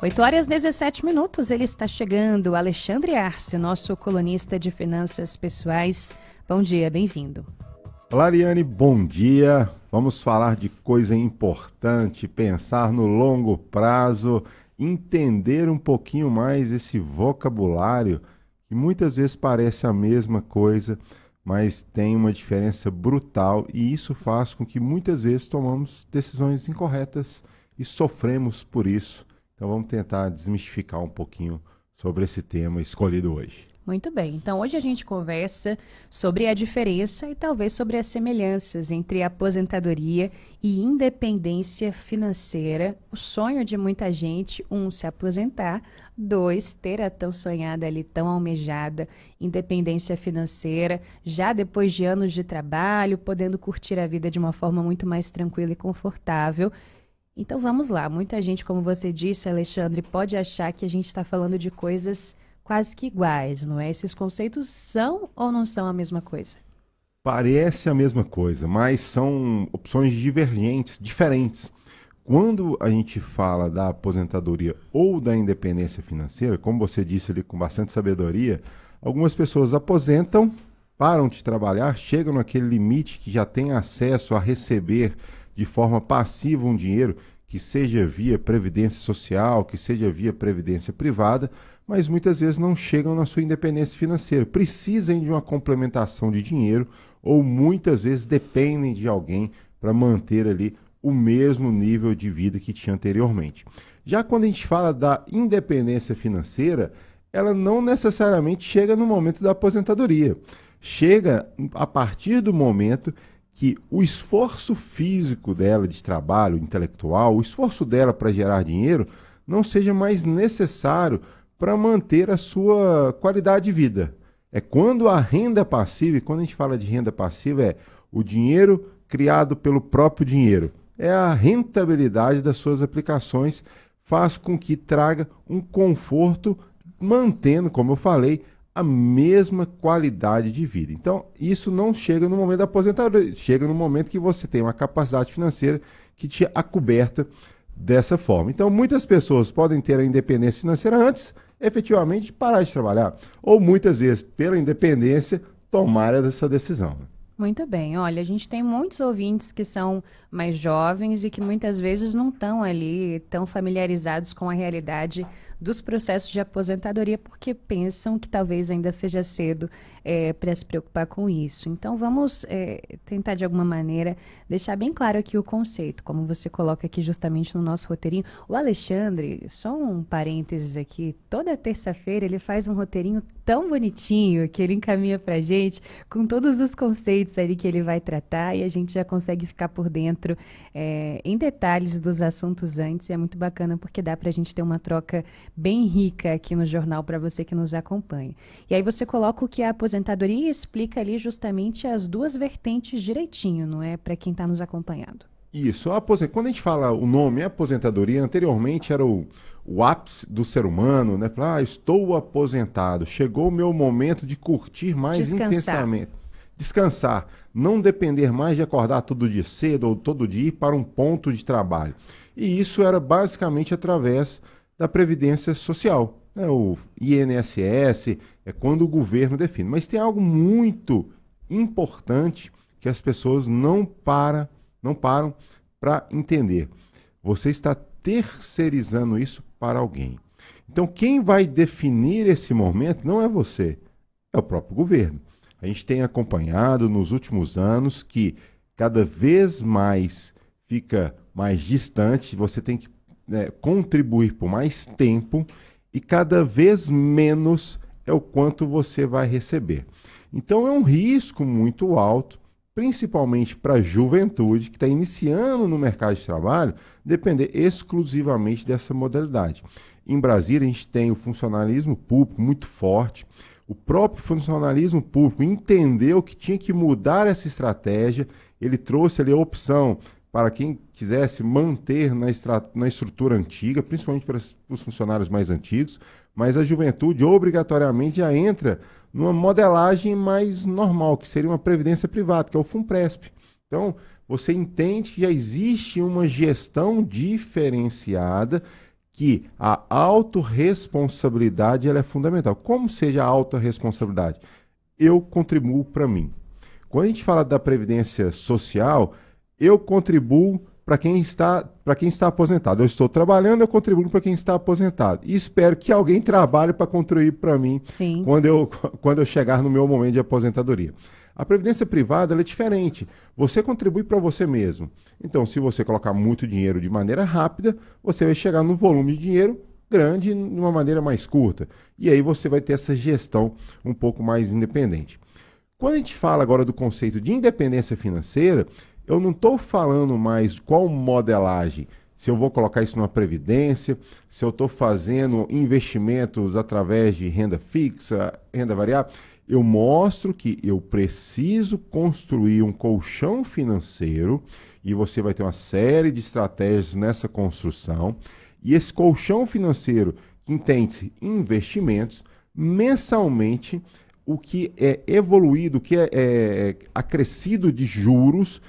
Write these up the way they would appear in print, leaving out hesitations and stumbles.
8h17, ele está chegando, Alexandre Arce, nosso colunista de finanças pessoais. Bom dia, bem-vindo. Olá, Ariane, bom dia. Vamos falar de coisa importante, pensar no longo prazo, entender um pouquinho mais esse vocabulário que muitas vezes parece a mesma coisa, mas tem uma diferença brutal e isso faz com que muitas vezes tomamos decisões incorretas e sofremos por isso. Então vamos tentar desmistificar um pouquinho sobre esse tema escolhido hoje. Muito bem, então hoje a gente conversa sobre a diferença e talvez sobre as semelhanças entre aposentadoria e independência financeira. O sonho de muita gente, se aposentar, 2, ter a tão sonhada ali, tão almejada independência financeira, já depois de anos de trabalho, podendo curtir a vida de uma forma muito mais tranquila e confortável. Então vamos lá, muita gente, como você disse, Alexandre, pode achar que a gente está falando de coisas quase que iguais, não é? Esses conceitos são ou não são a mesma coisa? Parece a mesma coisa, mas são opções divergentes, diferentes. Quando a gente fala da aposentadoria ou da independência financeira, como você disse ali com bastante sabedoria, algumas pessoas aposentam, param de trabalhar, chegam naquele limite que já tem acesso a receber de forma passiva um dinheiro, que seja via previdência social, que seja via previdência privada, mas muitas vezes não chegam na sua independência financeira, precisam de uma complementação de dinheiro ou muitas vezes dependem de alguém para manter ali o mesmo nível de vida que tinha anteriormente. Já quando a gente fala da independência financeira, ela não necessariamente chega no momento da aposentadoria. Chega a partir do momento que o esforço físico dela de trabalho intelectual, o esforço dela para gerar dinheiro, não seja mais necessário para manter a sua qualidade de vida. É quando a renda passiva, e quando a gente fala de renda passiva, é o dinheiro criado pelo próprio dinheiro. É a rentabilidade das suas aplicações, faz com que traga um conforto, mantendo, como eu falei, a mesma qualidade de vida. Então, isso não chega no momento da aposentadoria, chega no momento que você tem uma capacidade financeira que te acoberta dessa forma. Então, muitas pessoas podem ter a independência financeira antes, efetivamente, de parar de trabalhar, ou muitas vezes, pela independência, tomar essa decisão. Muito bem, olha, a gente tem muitos ouvintes que são mais jovens e que muitas vezes não estão ali tão familiarizados com a realidade dos processos de aposentadoria porque pensam que talvez ainda seja cedo para se preocupar com isso. Então vamos tentar de alguma maneira deixar bem claro aqui o conceito, como você coloca aqui justamente no nosso roteirinho. O Alexandre, só um parênteses aqui, toda terça-feira ele faz um roteirinho tão bonitinho que ele encaminha para a gente com todos os conceitos ali que ele vai tratar e a gente já consegue ficar por dentro em detalhes dos assuntos antes e é muito bacana porque dá para a gente ter uma troca bem rica aqui no jornal para você que nos acompanha. E aí você coloca o que é a aposentadoria e explica ali justamente as duas vertentes direitinho, não é? Para quem está nos acompanhando. Isso, quando a gente fala o nome aposentadoria, anteriormente era o ápice do ser humano, né? Estou aposentado, chegou o meu momento de curtir mais intensamente. Descansar, não depender mais de acordar todo dia cedo ou todo dia ir para um ponto de trabalho. E isso era basicamente através da Previdência Social, né? O INSS, é quando o governo define. Mas tem algo muito importante que as pessoas não param para entender. Você está terceirizando isso para alguém. Então, quem vai definir esse momento não é você, é o próprio governo. A gente tem acompanhado nos últimos anos que cada vez mais fica mais distante, você tem que contribuir por mais tempo e cada vez menos é o quanto você vai receber. Então é um risco muito alto, principalmente para a juventude que está iniciando no mercado de trabalho, depender exclusivamente dessa modalidade. Em Brasília, a gente tem o funcionalismo público muito forte. O próprio funcionalismo público entendeu que tinha que mudar essa estratégia. Ele trouxe ali a opção para quem quisesse manter na estrutura antiga, principalmente para os funcionários mais antigos, mas a juventude obrigatoriamente já entra numa modelagem mais normal, que seria uma previdência privada, que é o FUNPRESP. Então, você entende que já existe uma gestão diferenciada que a autorresponsabilidade ela é fundamental. Como seja a autorresponsabilidade? Eu contribuo para mim. Quando a gente fala da previdência social, eu contribuo para quem está aposentado. Eu estou trabalhando, eu contribuo para quem está aposentado. E espero que alguém trabalhe para contribuir para mim Sim. quando eu chegar no meu momento de aposentadoria. A previdência privada ela é diferente. Você contribui para você mesmo. Então, se você colocar muito dinheiro de maneira rápida, você vai chegar num volume de dinheiro grande de uma maneira mais curta. E aí você vai ter essa gestão um pouco mais independente. Quando a gente fala agora do conceito de independência financeira, eu não estou falando mais qual modelagem, se eu vou colocar isso numa previdência, se eu estou fazendo investimentos através de renda fixa, renda variável. Eu mostro que eu preciso construir um colchão financeiro e você vai ter uma série de estratégias nessa construção. E esse colchão financeiro, que entende-se investimentos, mensalmente, o que é evoluído, o que é acrescido de juros,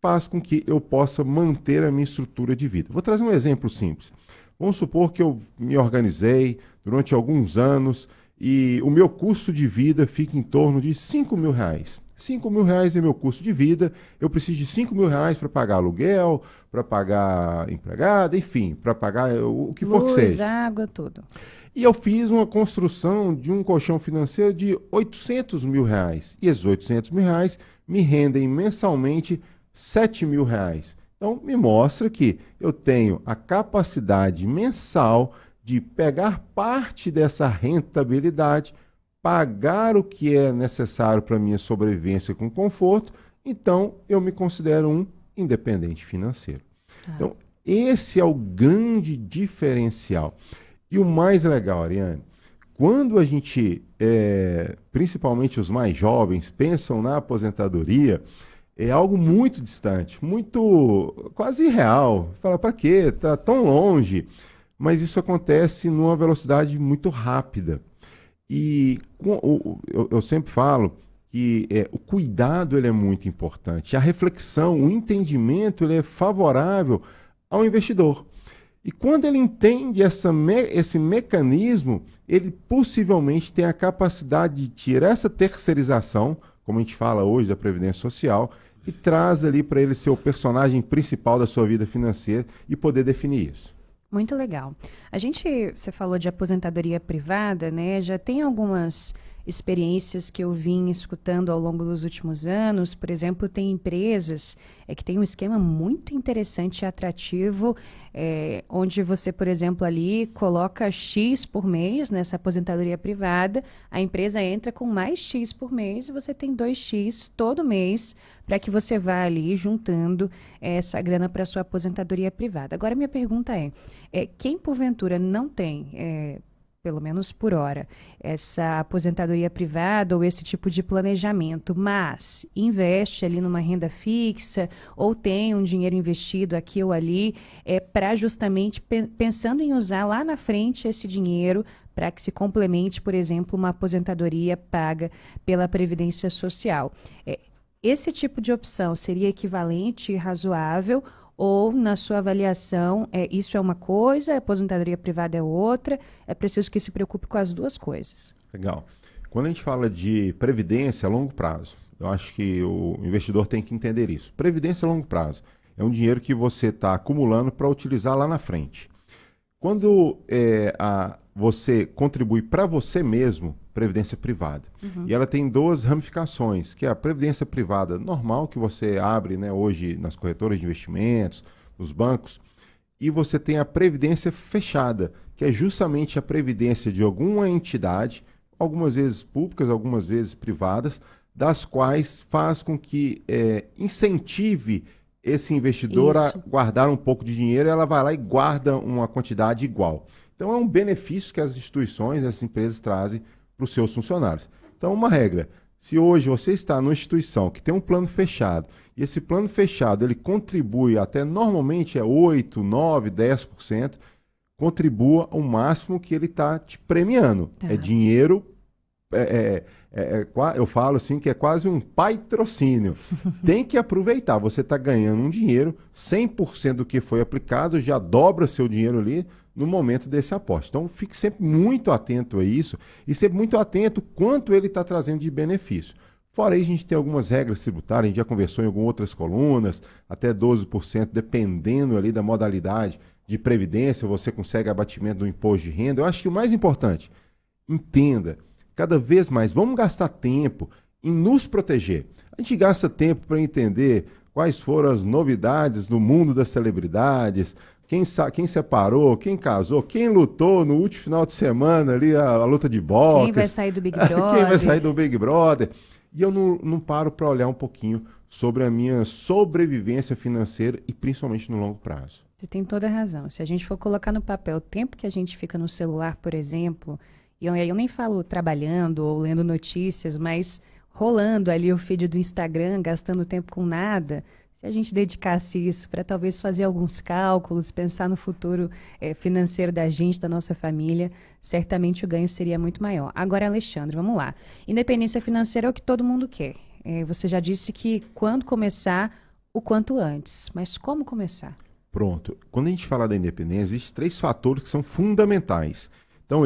faz com que eu possa manter a minha estrutura de vida. Vou trazer um exemplo simples. Vamos supor que eu me organizei durante alguns anos e o meu custo de vida fica em torno de R$ 5.000. R$ 5.000 é meu custo de vida, eu preciso de R$ 5.000 para pagar aluguel, para pagar empregada, enfim, para pagar o que for que Luz, seja. água, tudo. E eu fiz uma construção de um colchão financeiro de R$ 800.000. E esses R$ 800.000 me rendem mensalmente R$ 7.000. Então, me mostra que eu tenho a capacidade mensal de pegar parte dessa rentabilidade, pagar o que é necessário para a minha sobrevivência com conforto, então eu me considero um independente financeiro. Tá. Então, esse é o grande diferencial. E o mais legal, Ariane, quando a gente, principalmente os mais jovens, pensam na aposentadoria, é algo muito distante, muito quase irreal. Fala, para quê? Está tão longe. Mas isso acontece numa velocidade muito rápida. E eu sempre falo que o cuidado ele é muito importante. A reflexão, o entendimento ele é favorável ao investidor. E quando ele entende esse mecanismo, ele possivelmente tem a capacidade de tirar essa terceirização, como a gente fala hoje da Previdência Social, e traz ali para ele ser o personagem principal da sua vida financeira e poder definir isso. Muito legal. Você falou de aposentadoria privada, né? Já tem algumas experiências que eu vim escutando ao longo dos últimos anos. Por exemplo, tem empresas que têm um esquema muito interessante e atrativo, onde você, por exemplo, ali coloca X por mês nessa aposentadoria privada, a empresa entra com mais X por mês e você tem 2X todo mês para que você vá ali juntando essa grana para sua aposentadoria privada. Agora, minha pergunta quem porventura não tem pelo menos por hora, essa aposentadoria privada ou esse tipo de planejamento, mas investe ali numa renda fixa ou tem um dinheiro investido aqui ou ali, para justamente pensando em usar lá na frente esse dinheiro para que se complemente, por exemplo, uma aposentadoria paga pela Previdência Social. Esse tipo de opção seria equivalente e razoável? Ou, na sua avaliação, isso é uma coisa, a aposentadoria privada é outra, é preciso que se preocupe com as duas coisas? Legal. Quando a gente fala de previdência a longo prazo, eu acho que o investidor tem que entender isso. Previdência a longo prazo é um dinheiro que você está acumulando para utilizar lá na frente. Quando você contribui para você mesmo, previdência privada. E ela tem duas ramificações, que é a previdência privada normal, que você abre, né, hoje nas corretoras de investimentos, nos bancos, e você tem a previdência fechada, que é justamente a previdência de alguma entidade, algumas vezes públicas, algumas vezes privadas, das quais faz com que incentive esse investidor a guardar um pouco de dinheiro, ela vai lá e guarda uma quantidade igual. Então é um benefício que as instituições, as empresas trazem para os seus funcionários. Então, uma regra, se hoje você está numa instituição que tem um plano fechado, e esse plano fechado ele contribui até, normalmente 8%, 9%, 10%, contribua o máximo que ele está te premiando. Tá. É dinheiro, eu falo assim que é quase um patrocínio. Tem que aproveitar, você está ganhando um dinheiro, 100% do que foi aplicado, já dobra seu dinheiro ali, no momento desse aporte. Então, fique sempre muito atento a isso e sempre muito atento quanto ele está trazendo de benefício. Fora aí, a gente tem algumas regras tributárias, a gente já conversou em algumas outras colunas, até 12%, dependendo ali da modalidade de previdência, você consegue abatimento do imposto de renda. Eu acho que o mais importante, entenda, cada vez mais, vamos gastar tempo em nos proteger. A gente gasta tempo para entender quais foram as novidades do mundo das celebridades, quem separou, quem casou, quem lutou no último final de semana ali, a luta de boxe. Quem vai sair do Big Brother. Quem vai sair do Big Brother. E eu não paro para olhar um pouquinho sobre a minha sobrevivência financeira e principalmente no longo prazo. Você tem toda a razão. Se a gente for colocar no papel o tempo que a gente fica no celular, por exemplo, e eu nem falo trabalhando ou lendo notícias, mas rolando ali o feed do Instagram, gastando tempo com nada, se a gente dedicasse isso para talvez fazer alguns cálculos, pensar no futuro financeiro da gente, da nossa família, certamente o ganho seria muito maior. Agora, Alexandre, vamos lá. Independência financeira é o que todo mundo quer. Você já disse que quando começar, o quanto antes. Mas como começar? Pronto. Quando a gente fala da independência, existem 3 fatores que são fundamentais. Então,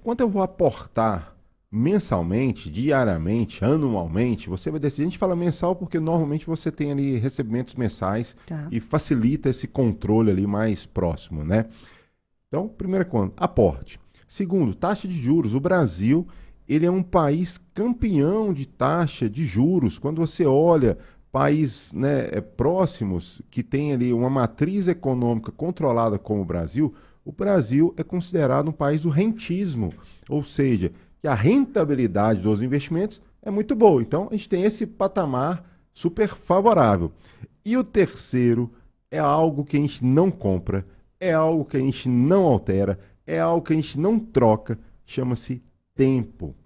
quanto eu vou aportar mensalmente, diariamente, anualmente, você vai decidir. A gente fala mensal porque normalmente você tem ali recebimentos mensais e facilita esse controle ali mais próximo, né? Então, primeira coisa, aporte. Segundo, taxa de juros. O Brasil, ele é um país campeão de taxa de juros. Quando você olha países, né, próximos que tem ali uma matriz econômica controlada como o Brasil é considerado um país do rentismo, ou seja, que a rentabilidade dos investimentos é muito boa. Então, a gente tem esse patamar super favorável. E o terceiro é algo que a gente não compra, é algo que a gente não altera, é algo que a gente não troca, chama-se tempo.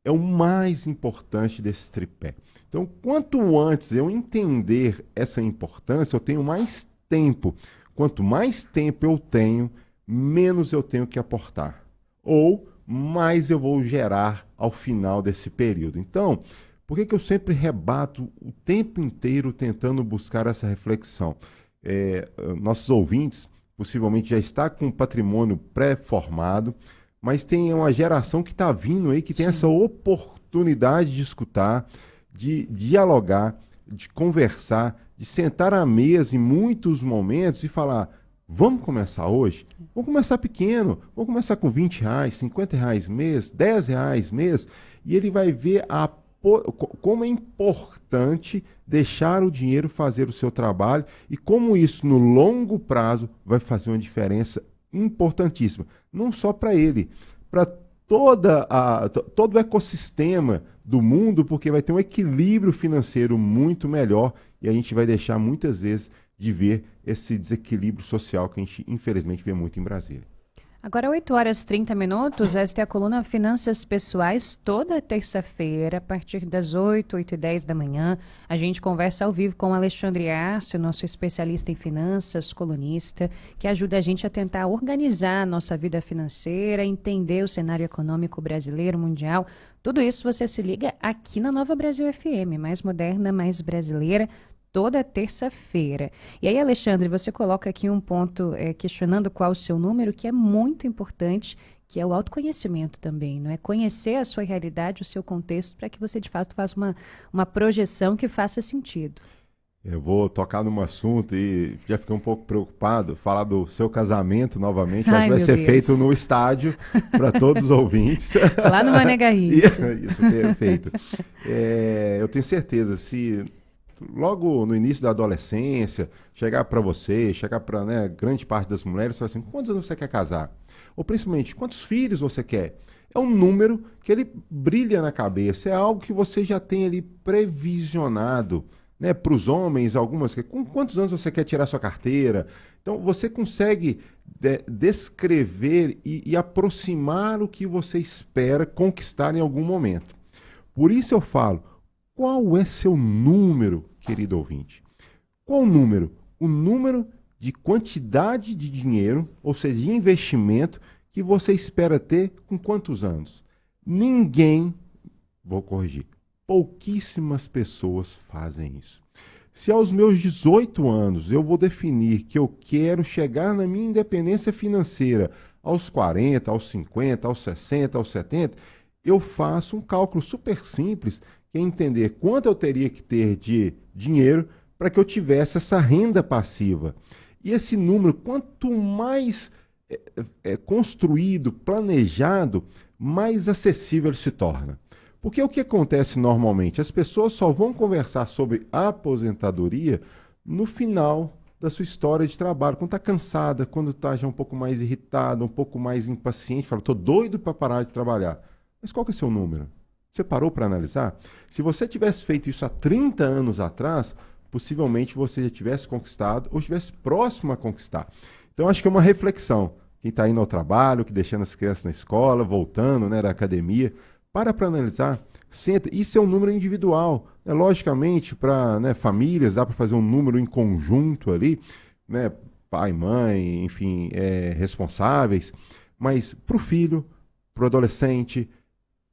É o mais importante desse tripé. Então, quanto antes eu entender essa importância, eu tenho mais tempo. Quanto mais tempo eu tenho, menos eu tenho que aportar. Ou mais eu vou gerar ao final desse período. Então, por que eu sempre rebato o tempo inteiro tentando buscar essa reflexão? Nossos ouvintes possivelmente já está com um patrimônio pré-formado, mas tem uma geração que está vindo aí, que tem essa oportunidade de escutar, de dialogar, de conversar, de sentar à mesa em muitos momentos e falar: vamos começar hoje? Vamos começar pequeno, vamos começar com R$20, R$50 mês, R$10 mês, e ele vai ver como é importante deixar o dinheiro fazer o seu trabalho e como isso, no longo prazo, vai fazer uma diferença importantíssima. Não só para ele, para todo o ecossistema do mundo, porque vai ter um equilíbrio financeiro muito melhor e a gente vai deixar muitas vezes de ver esse desequilíbrio social que a gente, infelizmente, vê muito em Brasília. Agora, 8h30, esta é a coluna Finanças Pessoais, toda terça-feira, a partir das 8h10 da manhã. A gente conversa ao vivo com o Alexandre Arce, nosso especialista em finanças, colunista, que ajuda a gente a tentar organizar a nossa vida financeira, entender o cenário econômico brasileiro, mundial. Tudo isso você se liga aqui na Nova Brasil FM, mais moderna, mais brasileira, toda terça-feira. E aí, Alexandre, você coloca aqui um ponto questionando qual o seu número, que é muito importante, que é o autoconhecimento também, não é? Conhecer a sua realidade, o seu contexto, para que você, de fato, faça uma projeção que faça sentido. Eu vou tocar num assunto e já fiquei um pouco preocupado, falar do seu casamento novamente, acho que vai ser feito no estádio para todos os ouvintes. Lá no Mané Garrincha. Isso, perfeito. Eu tenho certeza, se logo no início da adolescência, chegar para você, chegar para, né, grande parte das mulheres, falar assim: quantos anos você quer casar? Ou principalmente, quantos filhos você quer? É um número que ele brilha na cabeça, é algo que você já tem ali previsionado, né? Para os homens, algumas, com quantos anos você quer tirar sua carteira? Então, você consegue descrever e aproximar o que você espera conquistar em algum momento. Por isso eu falo: qual é seu número, querido ouvinte? Qual o número? O número de quantidade de dinheiro, ou seja, de investimento, que você espera ter com quantos anos? Ninguém, vou corrigir, pouquíssimas pessoas fazem isso. Se aos meus 18 anos eu vou definir que eu quero chegar na minha independência financeira aos 40, aos 50, aos 60, aos 70, eu faço um cálculo super simples, que é entender quanto eu teria que ter de dinheiro para que eu tivesse essa renda passiva. E esse número, quanto mais construído, planejado, mais acessível ele se torna. Porque o que acontece normalmente? As pessoas só vão conversar sobre a aposentadoria no final da sua história de trabalho, quando está cansada, quando está já um pouco mais irritada, um pouco mais impaciente, fala, estou doido para parar de trabalhar. Mas qual que é o seu número? Você parou para analisar? Se você tivesse feito isso há 30 anos atrás, possivelmente você já tivesse conquistado ou estivesse próximo a conquistar. Então, acho que é uma reflexão. Quem está indo ao trabalho, que deixando as crianças na escola, voltando, né, da academia, para analisar. Senta. Isso é um número individual. Né? Logicamente, para, né, famílias, dá para fazer um número em conjunto ali, né, pai, mãe, enfim, responsáveis. Mas para o filho, para o adolescente,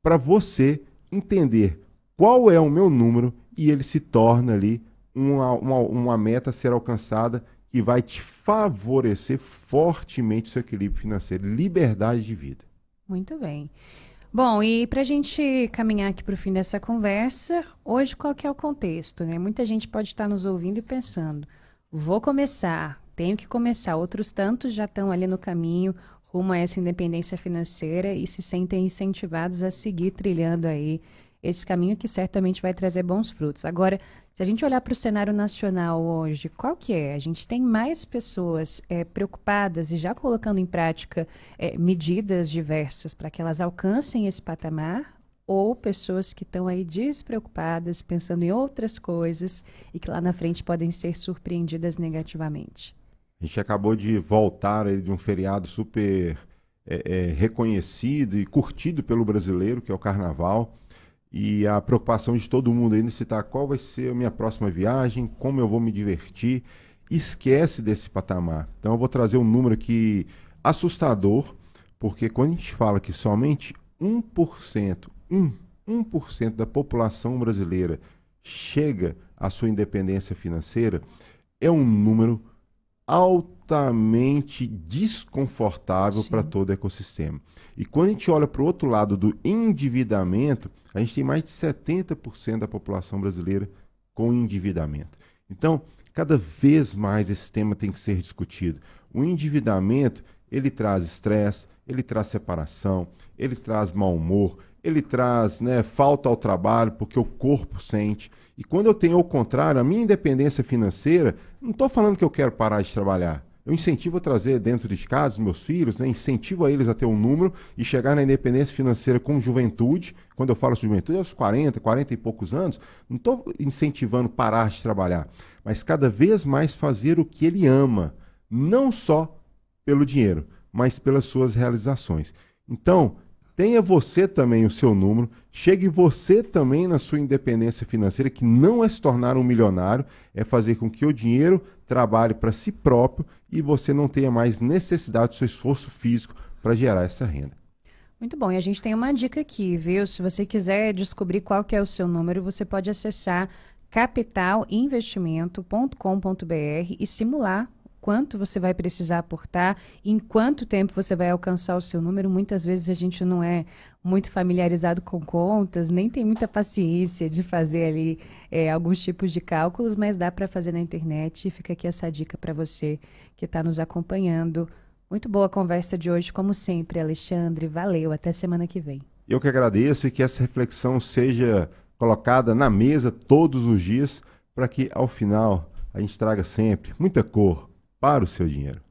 para você entender qual é o meu número e ele se torna ali uma meta a ser alcançada que vai te favorecer fortemente o seu equilíbrio financeiro, liberdade de vida. Muito bem. Bom, e para a gente caminhar aqui para o fim dessa conversa, hoje qual que é o contexto, né? Muita gente pode estar nos ouvindo e pensando, vou começar, tenho que começar. Outros tantos já estão ali no caminho rumo a essa independência financeira e se sentem incentivados a seguir trilhando aí esse caminho que certamente vai trazer bons frutos. Agora, se a gente olhar para o cenário nacional hoje, qual que é? A gente tem mais pessoas preocupadas e já colocando em prática medidas diversas para que elas alcancem esse patamar, ou pessoas que estão aí despreocupadas, pensando em outras coisas e que lá na frente podem ser surpreendidas negativamente? A gente acabou de voltar aí de um feriado super reconhecido e curtido pelo brasileiro, que é o Carnaval. E a preocupação de todo mundo aí em citar qual vai ser a minha próxima viagem, como eu vou me divertir. Esquece desse patamar. Então eu vou trazer um número aqui assustador, porque quando a gente fala que somente 1%, 1% da população brasileira chega à sua independência financeira, é um número altamente desconfortável para todo o ecossistema. E quando a gente olha para o outro lado do endividamento, a gente tem mais de 70% da população brasileira com endividamento. Então, cada vez mais esse tema tem que ser discutido. O endividamento, ele traz estresse, ele traz separação, ele traz mau humor, ele traz, né, falta ao trabalho, porque o corpo sente. E quando eu tenho ao contrário, a minha independência financeira, não estou falando que eu quero parar de trabalhar. Eu incentivo a trazer dentro de casa os meus filhos, né, incentivo a eles a ter um número e chegar na independência financeira com juventude. Quando eu falo de juventude, aos 40, 40 e poucos anos, não estou incentivando parar de trabalhar, mas cada vez mais fazer o que ele ama, não só pelo dinheiro, mas pelas suas realizações. Então, tenha você também o seu número, chegue você também na sua independência financeira, que não é se tornar um milionário, é fazer com que o dinheiro trabalhe para si próprio e você não tenha mais necessidade do seu esforço físico para gerar essa renda. Muito bom, e a gente tem uma dica aqui, viu? Se você quiser descobrir qual que é o seu número, você pode acessar capitalinvestimento.com.br e simular quanto você vai precisar aportar, em quanto tempo você vai alcançar o seu número. Muitas vezes a gente não é muito familiarizado com contas, nem tem muita paciência de fazer ali alguns tipos de cálculos, mas dá para fazer na internet e fica aqui essa dica para você que está nos acompanhando. Muito boa a conversa de hoje, como sempre, Alexandre. Valeu, até semana que vem. Eu que agradeço e que essa reflexão seja colocada na mesa todos os dias, para que ao final a gente traga sempre muita cor para o seu dinheiro.